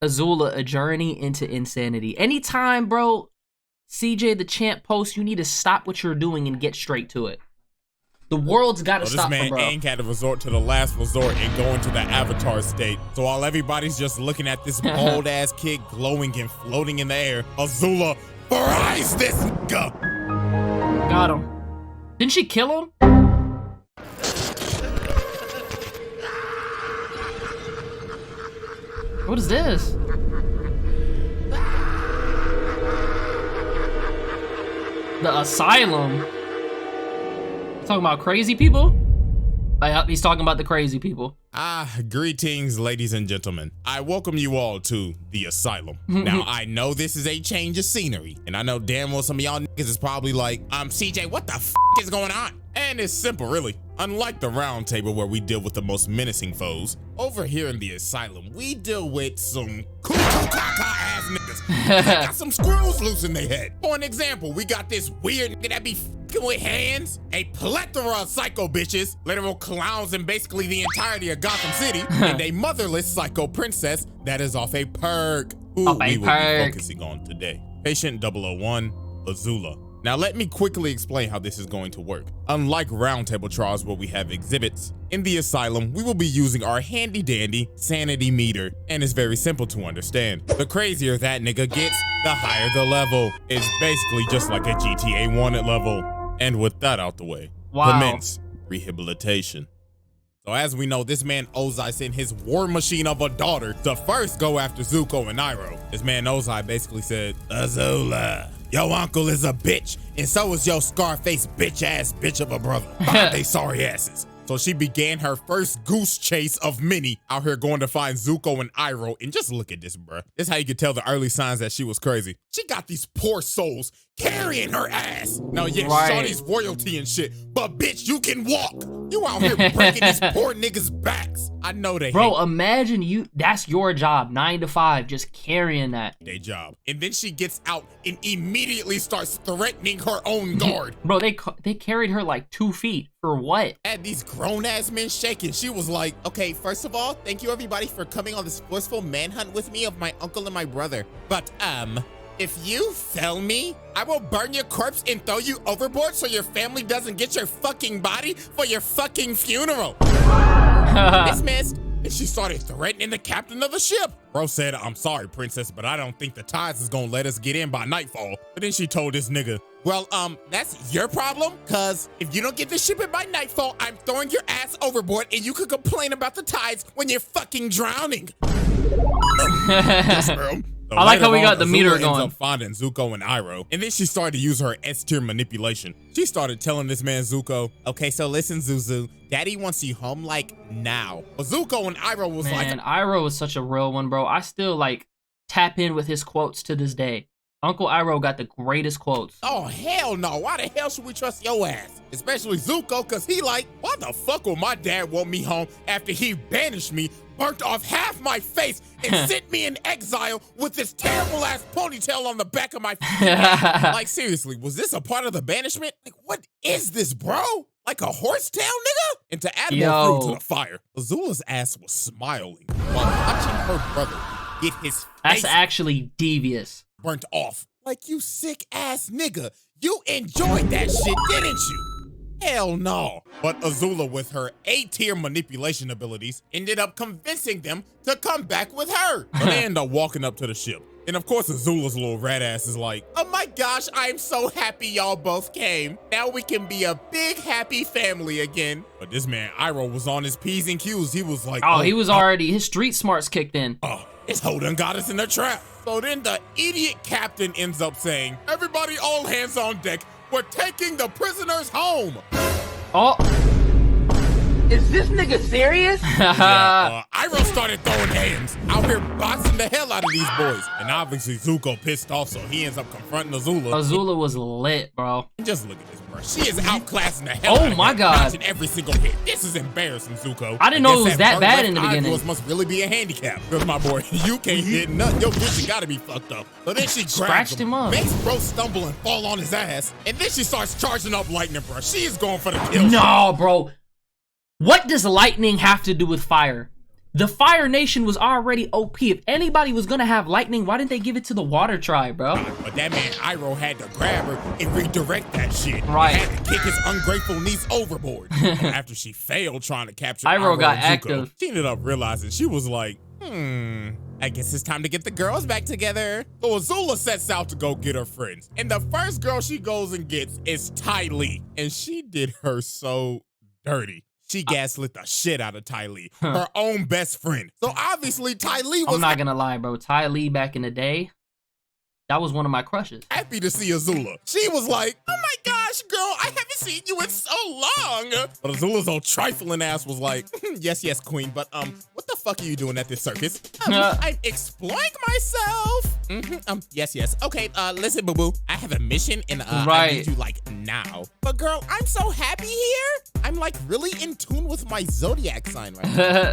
Azula, A Journey into Insanity. Anytime, bro, CJ the Champ posts, you need to stop what you're doing and get straight to it. The world's got to stop, bro. This man ain't had to resort to the last resort and go into the Avatar state. So while everybody's just looking at this bald ass kid glowing and floating in the air, Azula fries this nigga. Got him. Didn't she kill him? What is this? The asylum. Talking about crazy people? He's talking about the crazy people. Greetings, ladies and gentlemen. I welcome you all to the asylum. Now, I know this is a change of scenery, and I know damn well some of y'all niggas is probably like, CJ, what the f is going on? And it's simple, really. Unlike the round table where we deal with the most menacing foes, over here in the asylum, we deal with some ass niggas. They got some screws loose in their head. For an example, we got this weird nigga that be f***ing with hands, a plethora of psycho bitches, literal clowns in basically the entirety of Gotham City, and a motherless psycho princess that is off a perk. Who we will be focusing on today. Patient 001, Azula. Now let me quickly explain how this is going to work. Unlike roundtable trials where we have exhibits, in the asylum, we will be using our handy dandy sanity meter, and it's very simple to understand. The crazier that nigga gets, the higher the level. It's basically just like a GTA wanted level. And with that out the way, commence rehabilitation. So as we know, this man Ozai sent his war machine of a daughter to first go after Zuko and Iroh. This man Ozai basically said, Azula, yo uncle is a bitch, and so is your Scarface bitch-ass bitch of a brother. Find they sorry asses. So she began her first goose chase of many out here going to find Zuko and Iroh. And just look at this, bruh. This is how you could tell the early signs that she was crazy. She got these poor souls carrying her ass. Now, yes, Shawty's royalty and shit, but bitch, you can walk. You out here breaking these poor niggas' backs. I know they Bro, imagine that's your job, 9 to 5, just carrying that. Their job. And then she gets out and immediately starts threatening her own guard. Bro, they carried her like 2 feet. For what? Had these grown-ass men shaking. She was like, okay, first of all, thank you everybody for coming on this forceful manhunt with me of my uncle and my brother. But, if you fail me, I will burn your corpse and throw you overboard so your family doesn't get your fucking body for your fucking funeral. Dismissed. And she started threatening the captain of the ship. Bro said, I'm sorry, princess, but I don't think the tides is gonna let us get in by nightfall. But then she told this nigga, well, that's your problem, cause if you don't get the ship in by nightfall, I'm throwing your ass overboard and you could complain about the tides when you're fucking drowning. Yes, bro. So I like how we got the Azula meter ends going. up finding Zuko and Iroh, and then she started to use her S-tier manipulation. She started telling this man Zuko, okay, so listen, Zuzu, Daddy wants you home like now. But Zuko and Iroh was like, man, Iroh is such a real one, bro. I still like tap in with his quotes to this day. Uncle Iroh got the greatest quotes. oh, hell no. Why the hell should we trust your ass? Especially Zuko, because he like, why the fuck will my dad want me home after he banished me, burnt off half my face, and sent me in exile with this terrible ass ponytail on the back of my face? Like, seriously, was this a part of the banishment? Like, what is this, bro? Like a horsetail, nigga? And to add more fuel to the fire, Azula's ass was smiling while watching her brother get his That's face actually devious. burnt off. Like, you sick ass nigga. You enjoyed that shit, didn't you? Hell no. But Azula, with her A-tier manipulation abilities, ended up convincing them to come back with her. So they end up walking up to the ship. And of course, Azula's little rat ass is like, oh my gosh, I'm so happy y'all both came. Now we can be a big, happy family again. But this man, Iroh, was on his P's and Q's. He was like, oh he was already, his street smarts kicked in. Oh, this hoe done got us in a trap. So then the idiot captain ends up saying, everybody all hands on deck. We're taking the prisoners home. Oh. Is this nigga serious? Iroh started throwing hands, out here boxing the hell out of these boys. And obviously Zuko pissed off, so he ends up confronting Azula. Azula was lit, bro. And just look at this, bro. She is outclassing the hell out of my him, God. dodging every single hit. This is embarrassing, Zuko. I didn't know it was that bad in the beginning. Yours must really be a handicap. Because my boy, you can't hit nothing. Your vision gotta be fucked up. So then she Scratched him up. makes bro stumble and fall on his ass. And then she starts charging up lightning, bro. She is going for the kill. No, bro. What does lightning have to do with fire? The Fire Nation was already OP. If anybody was gonna have lightning, why didn't they give it to the Water Tribe, bro? But that man Iroh had to grab her and redirect that shit. Right. He had to kick his ungrateful niece overboard. After she failed trying to capture Iroh got and Zuko, active. she ended up realizing she was like, I guess it's time to get the girls back together. So Azula sets out to go get her friends. And the first girl she goes and gets is Ty Lee. And she did her so dirty. She gaslit the shit out of Ty Lee, her own best friend. So obviously Ty Lee was I'm not gonna lie, bro. Ty Lee back in the day, that was one of my crushes. happy to see Azula. She was like, oh my gosh, girl, I haven't seen you in so long. But Azula's old trifling ass was like, yes, queen, but what the fuck are you doing at this circus? I'm exploring myself. Yes. Okay, listen, boo-boo, I have a mission and I need you like now. But girl, I'm so happy here. I'm like really in tune with my zodiac sign right now.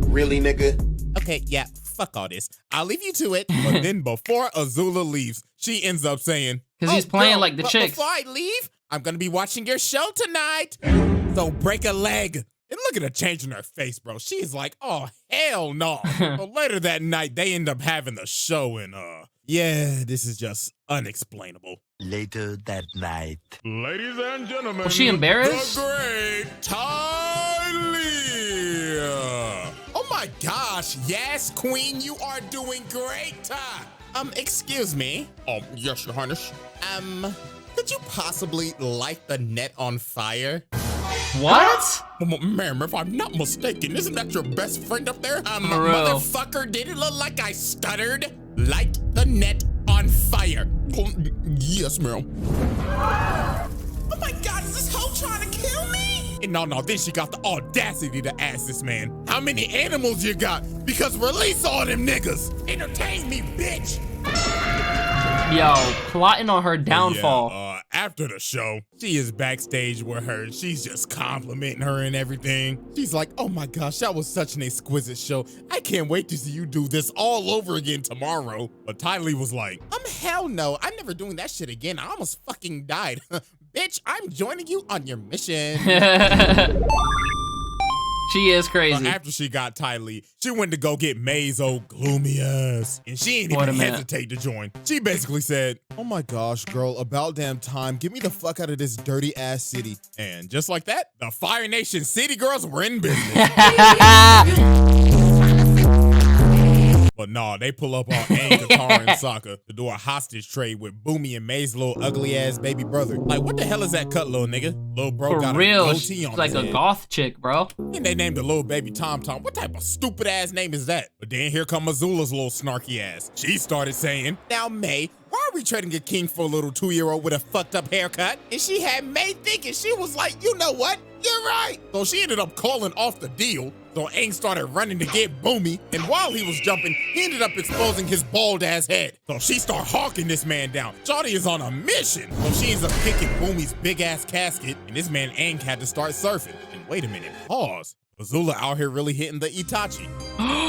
Really, nigga? Okay, yeah, fuck all this. I'll leave you to it. But then before Azula leaves, she ends up saying, Because he's playing like the but chicks. before I leave, I'm gonna be watching your show tonight. So break a leg. And look at her changing her face, bro. She's like, oh, hell no. But later that night, they end up having the show and, yeah, this is just unexplainable. Later that night. Ladies and gentlemen. Was she embarrassed? The great Ty Lee. Oh my gosh. Yes, queen, you are doing great, Ty. Excuse me. Yes, your highness. Could you possibly light the net on fire? What? Ma'am, if I'm not mistaken, isn't that your best friend up there? real. Motherfucker, did it look like I stuttered? Light the net on fire. Oh, yes, ma'am. Oh my God, is this hoe trying to kill me? And no, then she got the audacity to ask this man, how many animals you got? Because release all them niggas. Entertain me, bitch. Yo, plotting on her downfall. Yeah, after the show, she is backstage with her. She's just complimenting her and everything. She's like, oh my gosh, that was such an exquisite show. I can't wait to see you do this all over again tomorrow. But Ty Lee was like, hell no. I'm never doing that shit again. I almost fucking died. Bitch, I'm joining you on your mission. She is crazy. After she got Ty Lee, she went to go get May's old gloomy ass. And she ain't even hesitate to join. She basically said, oh my gosh, girl, about damn time. Get me the fuck out of this dirty ass city. And just like that, the Fire Nation city girls were in business. But nah, they pull up on Aang, Katara, and Sokka to do a hostage trade with Boomy and May's little ugly ass baby brother. Like, what the hell is that cut, little nigga? Little bro For got real, a goatee on she's like his a head. goth chick, bro. And they named the little baby Tom Tom. What type of stupid ass name is that? But then here come Azula's little snarky ass. She started saying, now May, why are we trading a king for a little 2-year-old with a fucked up haircut? And she had May thinking, she was like, you know what? You're right. So she ended up calling off the deal. So Aang started running to get Boomy, and while he was jumping, he ended up exposing his bald ass head. So she started hawking this man down. Shawty is on a mission. So she ends up kicking Boomy's big ass casket, and this man Aang had to start surfing. And wait a minute, pause. Azula out here really hitting the Itachi.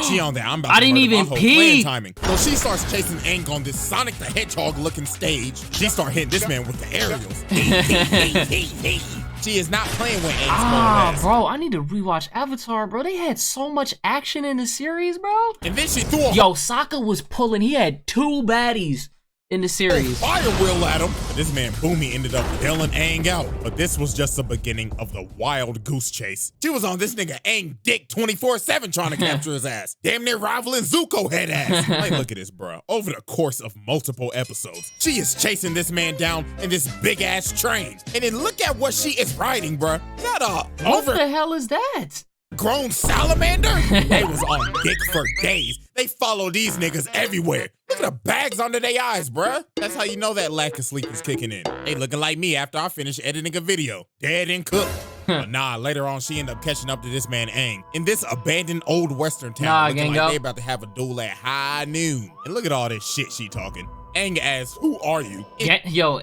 She on there. I'm about I to didn't murder my even whole peep. clan timing. So she starts chasing Aang on this Sonic the Hedgehog looking stage. She start hitting this man with the aerials. Hey. She is not playing with Aang's ass. Bro, I need to rewatch Avatar, bro. They had so much action in the series, bro. And then she threw a Yo, Sokka was pulling. He had 2 baddies in the series. fire wheel at him. But this man Boomy ended up bailing Aang out. But this was just the beginning of the wild goose chase. She was on this nigga Aang dick 24/7 trying to capture his ass. Damn near rivaling Zuko head ass. Like, look at this, bro. Over the course of multiple episodes, she is chasing this man down in this big ass train. And then look at what she is riding, bro. Shut up. What the hell is that? Grown salamander? They was on dick for days. They follow these niggas everywhere. Look at the bags under their eyes, bruh. That's how you know that lack of sleep is kicking in. They looking like me after I finish editing a video. Dead and cooked. But nah, later on, she ended up catching up to this man Aang in this abandoned old western town. Looking like they about to have a duel at high noon. And look at all this shit she talking. Aang asks, who are you? Yo,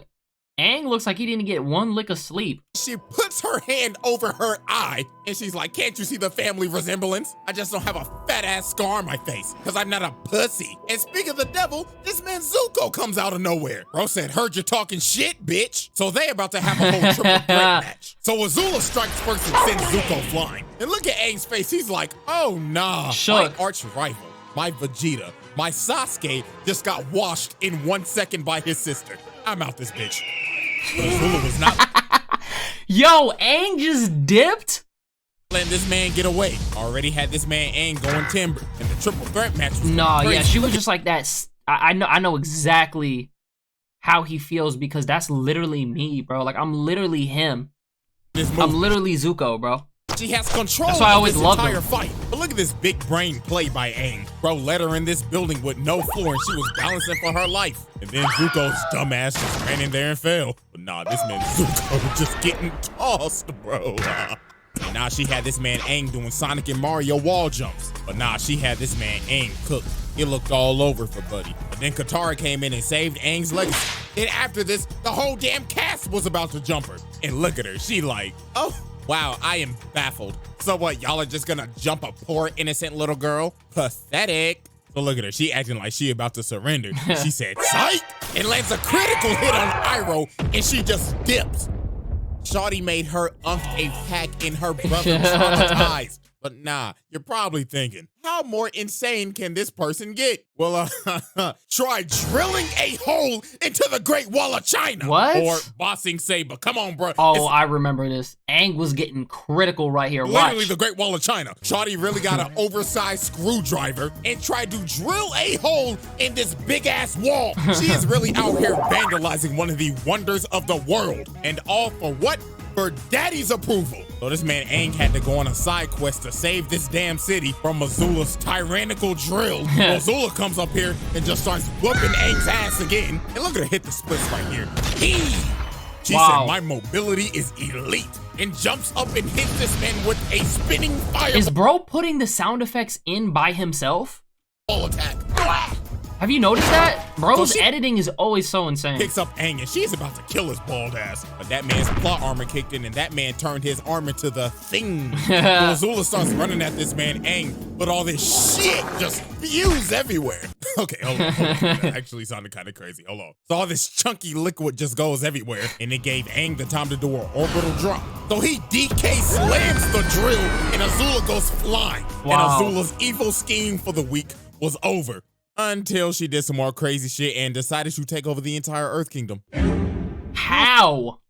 Aang looks like he didn't get one lick of sleep. She puts her hand over her eye and she's like, can't you see the family resemblance? I just don't have a fat ass scar on my face because I'm not a pussy. And speaking of the devil, this man Zuko comes out of nowhere. Bro said, heard you talking shit, bitch. So they about to have a whole triple threat match. So Azula strikes first and sends Zuko flying. And look at Aang's face. He's like, oh nah, Shook. my arch rival, my Vegeta, my Sasuke just got washed in 1 second by his sister. I'm out this bitch. But Azula was not Yo, Aang just dipped? letting this man get away. Already had this man Aang going timber, and the triple threat match was No, crazy. yeah, she was just like that. I know exactly how he feels because that's literally me, bro. Like, I'm literally him. This I'm move, literally Zuko, bro. she has control That's why I of always this loved entire him. fight. But look at this big brain play by Aang. Bro let her in this building with no floor, and she was balancing for her life. And then Zuko's dumbass just ran in there and fell. But nah, this man Zuko just getting tossed, bro. And now she had this man Aang doing Sonic and Mario wall jumps. But nah, she had this man Aang cooked. It looked all over for Buddy. But then Katara came in and saved Aang's legacy. Then after this, the whole damn cast was about to jump her. And look at her, she like, oh, wow, I am baffled. So what, y'all are just gonna jump a poor innocent little girl? Pathetic. So look at her, she acting like she about to surrender. She said, psych, and lands a critical hit on Iroh, and she just dips. Shawty made her a pack in her brother traumatized. But nah, you're probably thinking, how more insane can this person get? Well, try drilling a hole into the Great Wall of China. What? Or bossing Saber. Come on, bro. Oh, I remember this. Aang was getting critical right here. Literally Watch. the Great Wall of China. Shawty really got an oversized screwdriver and tried to drill a hole in this big ass wall. She is really out here vandalizing one of the wonders of the world. And all for what? For daddy's approval. So this man Aang had to go on a side quest to save this damn city from Azula's tyrannical drill. Azula comes up here and just starts whooping Aang's ass again. And look at her hit the splits right here. She Wow. said, my mobility is elite. And jumps up and hits this man with a spinning fireball Is bro putting the sound effects in by himself? attack. Have you noticed that? Bro's So she- editing is always so insane. Picks up Aang and she's about to kill his bald ass. But that man's plot armor kicked in and that man turned his armor to the thing. So Azula starts running at this man Aang, but all this shit just spews everywhere. Okay, hold on. That actually sounded kind of crazy. Hold on. So all this chunky liquid just goes everywhere and it gave Aang the time to do an orbital drop. So he DK slams the drill and Azula goes flying. Wow. And Azula's evil scheme for the week was over. Until she did some more crazy shit and decided to take over the entire Earth Kingdom. How?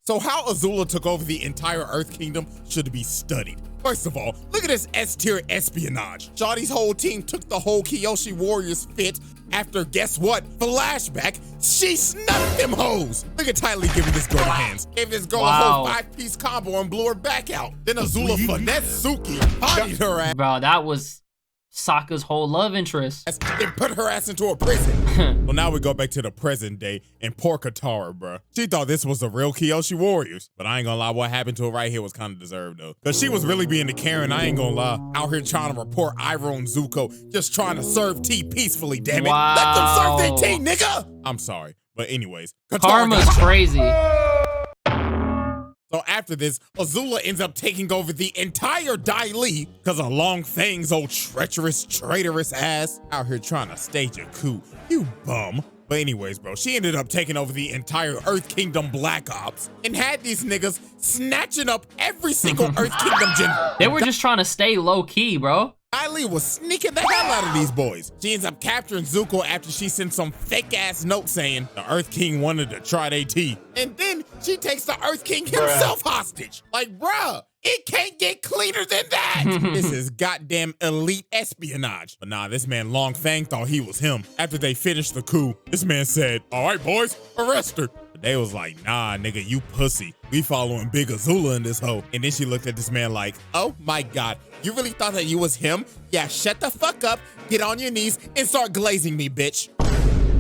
So how Azula took over the entire Earth Kingdom should be studied. First of all, look at this S-tier espionage. Shawty's whole team took the whole Kyoshi Warriors fit after, guess what? Flashback, she snuffed them hoes. Look at Ty Lee giving this girl the hands. Gave this girl a whole 5-piece combo and blew her back out. Then Azula finessed Suki, bodied her ass, Bro, that was Sokka's whole love interest. and put her ass into a prison. Well, now we go back to the present day and poor Katara, bro. She thought this was the real Kyoshi Warriors. But I ain't gonna lie, what happened to her right here was kind of deserved, though. Because she was really being the Karen, I ain't gonna lie. Out here trying to report Iroh and Zuko, just trying to serve tea peacefully, damn it. Let them serve their tea, nigga! I'm sorry. But anyways, Katara Karma's got- crazy. So after this, Azula ends up taking over the entire Dai Li because of Long Fang's old treacherous, traitorous ass out here trying to stage a coup. You bum. But anyways, bro, she ended up taking over the entire Earth Kingdom Black Ops and had these niggas snatching up every single Earth Kingdom general. They were just trying to stay low key, bro. Dai Li was sneaking the hell out of these boys. She ends up capturing Zuko after she sent some fake ass note saying the Earth King wanted to try their tea. And then she takes the Earth King himself hostage. Like, bruh, it can't get cleaner than that. This is goddamn elite espionage. But nah, this man Long Fang thought he was him. After they finished the coup, this man said, all right, boys, arrest her. But they was like, nah, nigga, you pussy. We following Big Azula in this hoe. And then she looked at this man like, oh my God, you really thought that you was him? Yeah, shut the fuck up, get on your knees, and start glazing me, bitch.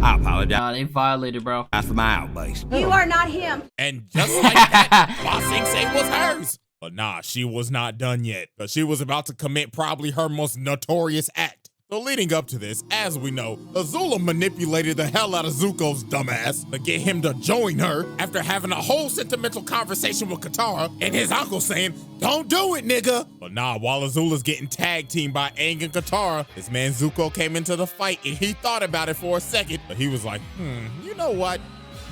I apologize Nah, they violated, bro. for my outburst. You are not him. And just like that, Ba Sing Se was hers. But nah, she was not done yet. But she was about to commit probably her most notorious act. So leading up to this, as we know, Azula manipulated the hell out of Zuko's dumbass to get him to join her after having a whole sentimental conversation with Katara and his uncle saying, "Don't do it, nigga." But nah, while Azula's getting tag teamed by Aang and Katara, this man Zuko came into the fight and he thought about it for a second, but he was like, you know what?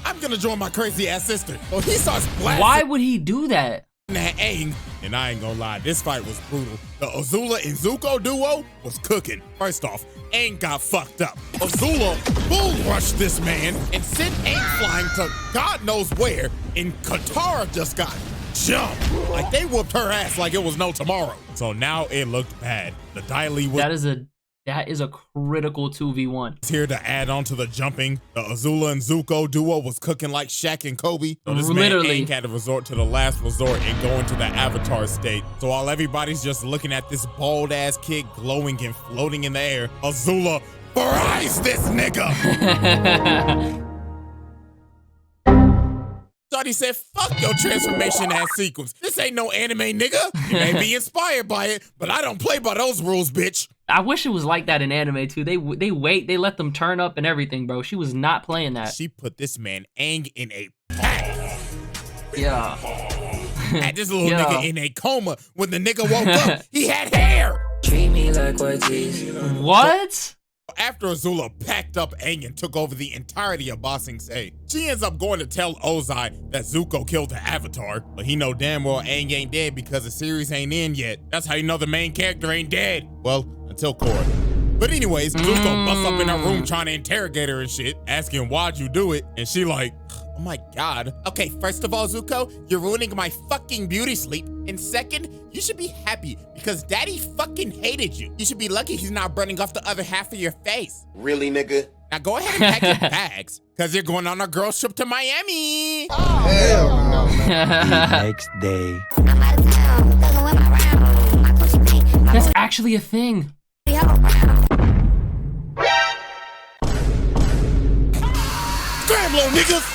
I'm gonna join my crazy ass sister. So he starts blasting. Why would he do that? That Aang, and I ain't gonna lie, this fight was brutal. The Azula and Zuko duo was cooking. First off, Aang got fucked up. Azula bull rushed this man and sent Aang flying to God knows where, and Katara just got jumped. Like they whooped her ass like it was no tomorrow. So now it looked bad. The Dai Li was that is a critical 2v1. here to add on to the jumping. The Azula and Zuko duo was cooking like Shaq and Kobe. So this Literally. man Aang had to resort to the last resort and go into the Avatar state. So while everybody's just looking at this bald ass kid glowing and floating in the air, Azula fries this nigga. Shawty said, "Fuck your transformation ass sequence. This ain't no anime, nigga. You may be inspired by it, but I don't play by those rules, bitch." I wish it was like that in anime too. They let them turn up and everything, bro. She was not playing that. She put this man Aang in a pack. Yeah. Had this little Yeah. nigga in a coma. When the nigga woke up, he had hair. Treat me like Ortiz. What? After Azula packed up Aang and took over the entirety of Ba Sing Se, she ends up going to tell Ozai that Zuko killed the Avatar, but he know damn well Aang ain't dead because the series ain't in yet. That's how you know the main character ain't dead. Well, until Korra. But anyways, Zuko busts up in her room trying to interrogate her and shit, asking why'd you do it, and she like, oh my god. Okay, first of all, Zuko, you're ruining my fucking beauty sleep. And second, you should be happy because daddy fucking hated you. You should be lucky he's not burning off the other half of your face. Really, nigga? Now go ahead and pack your bags because you're going on a girls trip to Miami. Hell no. Next day. That's actually a thing. Scramble, niggas.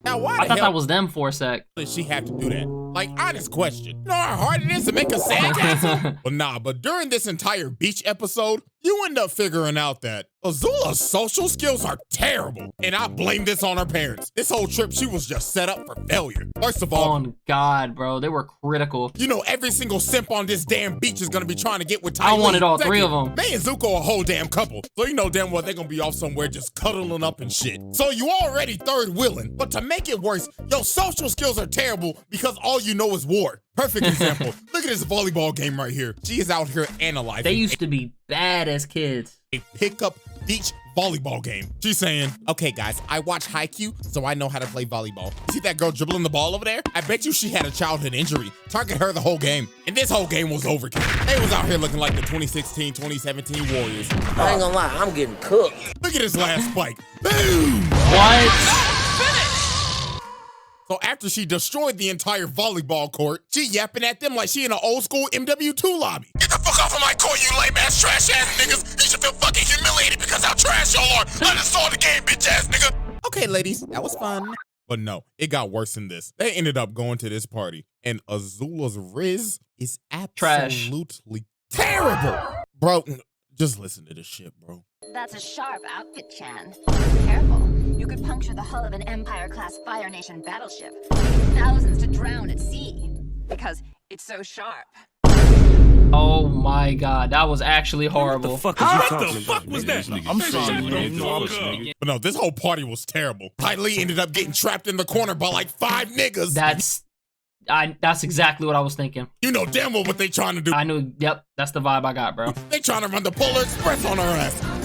Now why I the thought hell that was them for a sec. did she have to do that? Like, honest question. You know how hard it is to make a sandcastle? Well, nah, but during this entire beach episode, you end up figuring out that Azula's social skills are terrible. And I blame this on her parents. This whole trip, she was just set up for failure. First of all, On God, bro. They were critical. you know every single simp on this damn beach is gonna be trying to get with Ty I Lee. wanted all Second, three of them. They and Zuko a whole damn couple. So you know damn well they're gonna be off somewhere just cuddling up and shit. So you already third wheeling. But to make it worse, your social skills are terrible because all you know is war. Perfect example. Look at this volleyball game right here. She is out here analyzing They used to be bad as kids. a pickup beach volleyball game. She's saying, okay guys, I watch Haikyuu, so I know how to play volleyball. See that girl dribbling the ball over there? I bet you she had a childhood injury. Target her the whole game. And this whole game was overkill. They was out here looking like the 2016, 2017 Warriors. I ain't gonna lie, I'm getting cooked. Look at this last spike. Boom! What? So after she destroyed the entire volleyball court, she yapping at them like she in an old school MW2 lobby. Get the fuck off of my court, you lame ass trash ass niggas. You should feel fucking humiliated because how trash y'all are. Uninstall the game, bitch ass nigga. Okay, ladies, that was fun. But no, it got worse than this. They ended up going to this party, and Azula's Riz is Trash. absolutely terrible. Bro, just listen to this shit, bro. That's a sharp outfit, Chan. Careful. You could puncture the hull of an Empire-class Fire Nation battleship, leaving thousands to drown at sea. Because it's so sharp. Oh my God, that was actually horrible. What the fuck was that? I'm sorry, you don't know. But no, this whole party was terrible. Ty Lee ended up getting trapped in the corner by like 5 niggas. That's exactly what I was thinking. You know damn well what they trying to do. I knew, yep, that's the vibe I got, bro. They trying to run the Polar Express on her ass.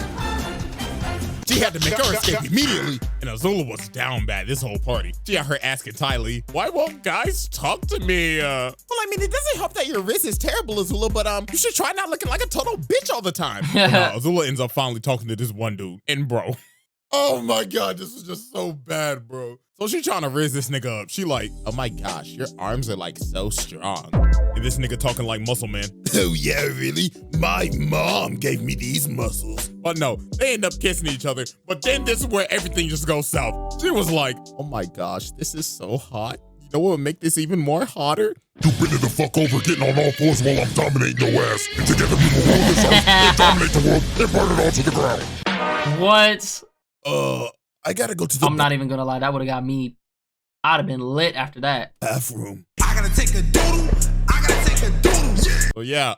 She had to make her escape immediately, and Azula was down bad this whole party. She out her asking Ty Lee, why won't guys talk to me? Well, I mean, it doesn't help that your wrist is terrible, Azula, but you should try not looking like a total bitch all the time. But, Azula ends up finally talking to this one dude, and bro, oh my God, this is just so bad, bro. So she trying to raise this nigga up. She like, oh my gosh, your arms are like so strong. And this nigga talking like muscle man. Oh yeah, really? My mom gave me these muscles. But no, they end up kissing each other. But then this is where everything just goes south. She was like, oh my gosh, this is so hot. You know what would make this even more hotter? You bending the fuck over, getting on all fours while I'm dominating your ass. And together we will rule this earth and dominate the world and burn it all to the ground. What? I gotta go to the I'm not even gonna lie. That would have got me. I'd have been lit after that. bathroom. I gotta take a doodle. I gotta take a doodle. So yeah,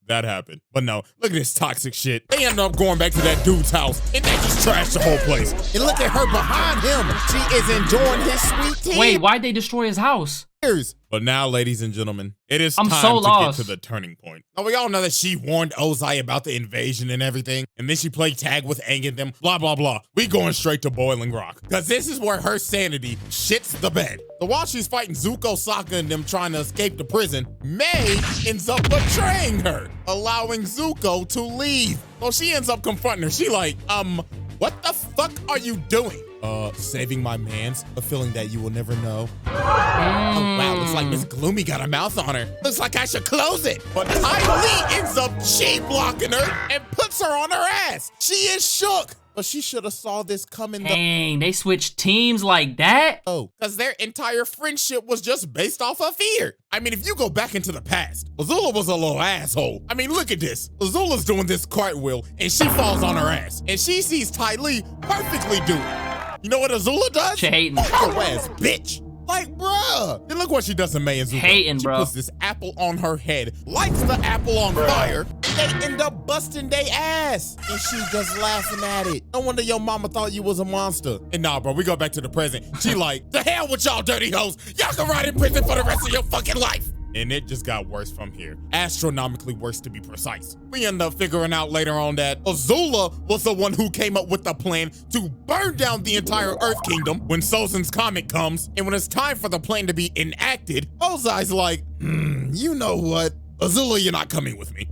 that happened. But no, look at this toxic shit. They end up going back to that dude's house and they just trashed the whole place. And look at her behind him. She is enjoying his sweet tea. Wait, why'd they destroy his house? But now, ladies and gentlemen, it is I'm time so to lost. get to the turning point. Now, we all know that she warned Ozai about the invasion and everything, and then she played tag with Aang and them, blah, blah, blah. We going straight to Boiling Rock, because this is where her sanity shits the bed. So while she's fighting Zuko, Sokka, and them trying to escape the prison, May ends up betraying her, allowing Zuko to leave. So she ends up confronting her. She like, what the fuck are you doing? Saving my mans, a feeling that you will never know. Oh wow, looks like Miss Gloomy got a mouth on her. Looks like I should close it. But Tai Lee ends up blocking her and puts her on her ass. She is shook. But she should have saw this coming. Dang, they switched teams like that? Oh, because their entire friendship was just based off of fear. I mean, if you go back into the past, Azula was a little asshole. I mean, look at this. Azula's doing this cartwheel and she falls on her ass. And she sees Ty Lee perfectly do it. You know what Azula does? She hating. Your ass, bitch. Like, bruh. Then look what she does to May and Zuko. Hating, she bro. puts this apple on her head, lights the apple on fire, and they end up busting their ass. And she just laughing at it. No wonder your mama thought you was a monster. And nah, bro, we go back to the present. She like, the hell with y'all dirty hoes. Y'all can ride in prison for the rest of your fucking life. And it just got worse from here. Astronomically worse, to be precise. We end up figuring out later on that Azula was the one who came up with the plan to burn down the entire Earth Kingdom when Sozin's comet comes. And when it's time for the plan to be enacted, Ozai's like, you know what? Azula, you're not coming with me.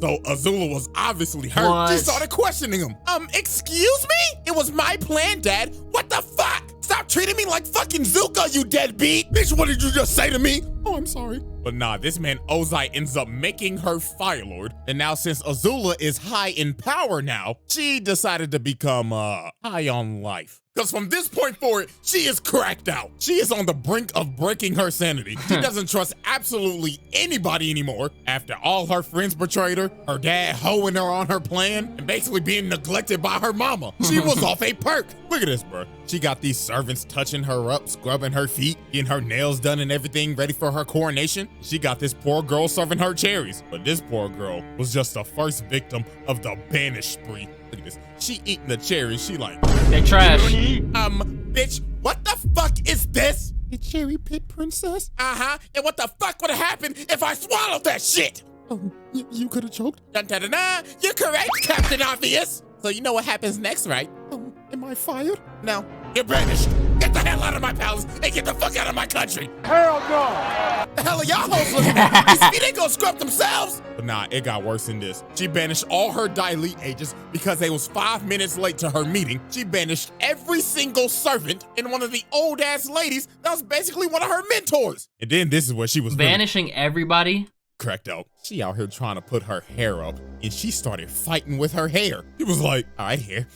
So Azula was obviously hurt. What? She started questioning him. Excuse me? It was my plan, Dad. What the fuck? Stop treating me like fucking Zuko, you deadbeat. Bitch, what did you just say to me? Oh, I'm sorry. But nah, this man Ozai ends up making her Fire Lord. And now since Azula is high in power now, she decided to become high on life. Because from this point forward, she is cracked out. She is on the brink of breaking her sanity. She doesn't trust absolutely anybody anymore. After all her friends betrayed her dad hoeing her on her plan, and basically being neglected by her mama. She was off a perk. Look at this, bro. She got these servants touching her up, scrubbing her feet, getting her nails done and everything ready for her coronation. She got this poor girl serving her cherries. But this poor girl was just the first victim of the banish spree. Look at this. She eating the cherries. She like, They trash. bitch, what the fuck is this? A cherry pit princess? Uh-huh. And what the fuck would have happened if I swallowed that shit? Oh, you could have choked? Dun-dun-dun-dun. You're correct, Captain Obvious. So you know what happens next, right? Oh, am I fired? No. You're banished. Get the hell out of my palace and get the fuck out of my country. Hell no! The hell are y'all hoes looking at? These feet ain't gonna scrub themselves. But nah, it got worse than this. She banished all her Daily agents because they was 5 minutes late to her meeting. She banished every single servant and one of the old ass ladies that was basically one of her mentors. And then this is where she was Banishing everybody? cracked out. She out here trying to put her hair up and she started fighting with her hair. He was like, all right, hair,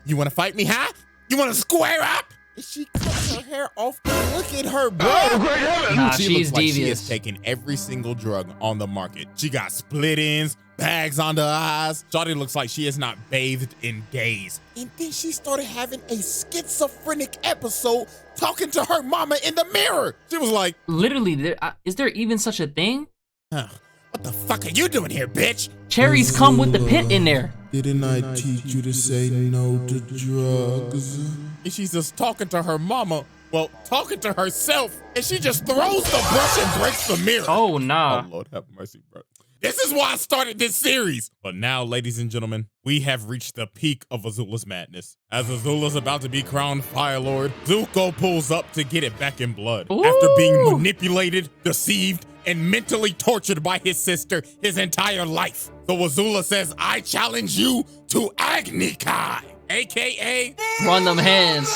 you want to fight me, huh? You want to square up? And she cuts her hair off. Look at her, bro. Oh, great heavens! Nah, She she's looks like she devious. has taken every single drug on the market. She got split ends, bags under her eyes. Shawty looks like she has not bathed in days. And then she started having a schizophrenic episode talking to her mama in the mirror. She was like, Literally, is there even such a thing? what the fuck are you doing here, bitch? Cherries come with the pit in there. Didn't I teach you to say no to drugs? And she's just talking to her mama, well, talking to herself, and she just throws the brush and breaks the mirror. Oh, nah. Oh, Lord have mercy, bro. This is why I started this series. But now, ladies and gentlemen, we have reached the peak of Azula's madness. As Azula's about to be crowned Fire Lord, Zuko pulls up to get it back in blood. Ooh. After being manipulated, deceived, and mentally tortured by his sister his entire life. So Azula says, I challenge you to Agni Kai, aka Run them hands.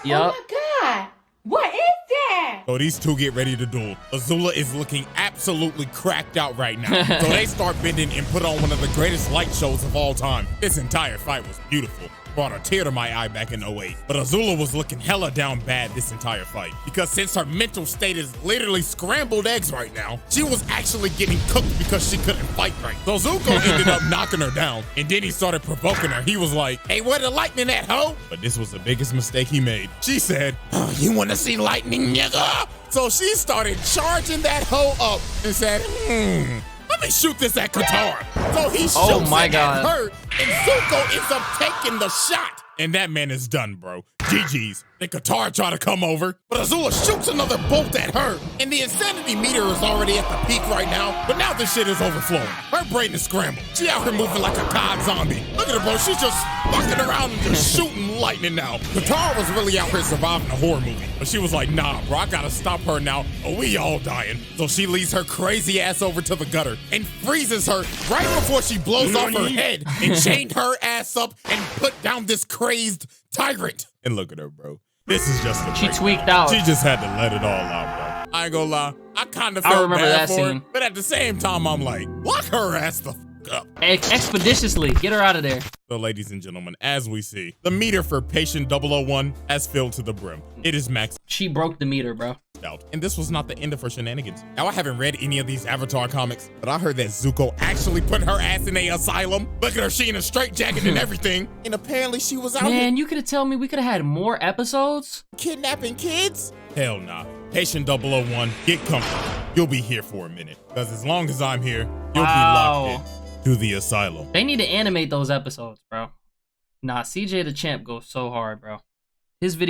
Yup. God, what is that? So these two get ready to duel. Azula is looking absolutely cracked out right now. So they start bending and put on one of the greatest light shows of all time. This entire fight was beautiful. brought a tear to my eye back in 08. But Azula was looking hella down bad this entire fight. Because since her mental state is literally scrambled eggs right now, she was actually getting cooked because she couldn't fight right. So Zuko ended up knocking her down, and then he started provoking her. He was like, hey, where the lightning at, ho? But this was the biggest mistake he made. She said, oh, you wanna see lightning, nigga? So she started charging that hoe up and said, let me shoot this at Katara. So he shoots it at her, and Zuko ends up taking the shot. And that man is done, bro. GG's. Then Katara try to come over, but Azula shoots another bolt at her, and the insanity meter is already at the peak right now, but now this shit is overflowing. Her brain is scrambled. She out here moving like a COD zombie. Look at her, bro. She's just fucking around and just shooting lightning now. Katara was really out here surviving a horror movie, but she was like, nah, bro, I gotta stop her now, or we all dying. So she leads her crazy ass over to the gutter and freezes her right before she blows off her head and chained her ass up and put down this crazed tyrant. And look at her, bro. This is just a She tweaked out. She just had to let it all out, bro. I ain't gonna lie. I kind of felt bad for her, but at the same time, I'm like, lock her ass the fuck up. Expeditiously, get her out of there. So, ladies and gentlemen, as we see, the meter for patient 001 has filled to the brim. It is maxed She broke the meter, bro. out. And this was not the end of her shenanigans. Now, I haven't read any of these Avatar comics, but I heard that Zuko actually put her ass in a asylum. Look at her, she in a straitjacket and everything. And apparently she was out Man, you could have told me we could have had more episodes. kidnapping kids? Hell nah. Patient 001, get comfortable. You'll be here for a minute. Because as long as I'm here, you'll be locked in to the asylum. They need to animate those episodes, bro. Nah, CJ the Champ goes so hard, bro. His videos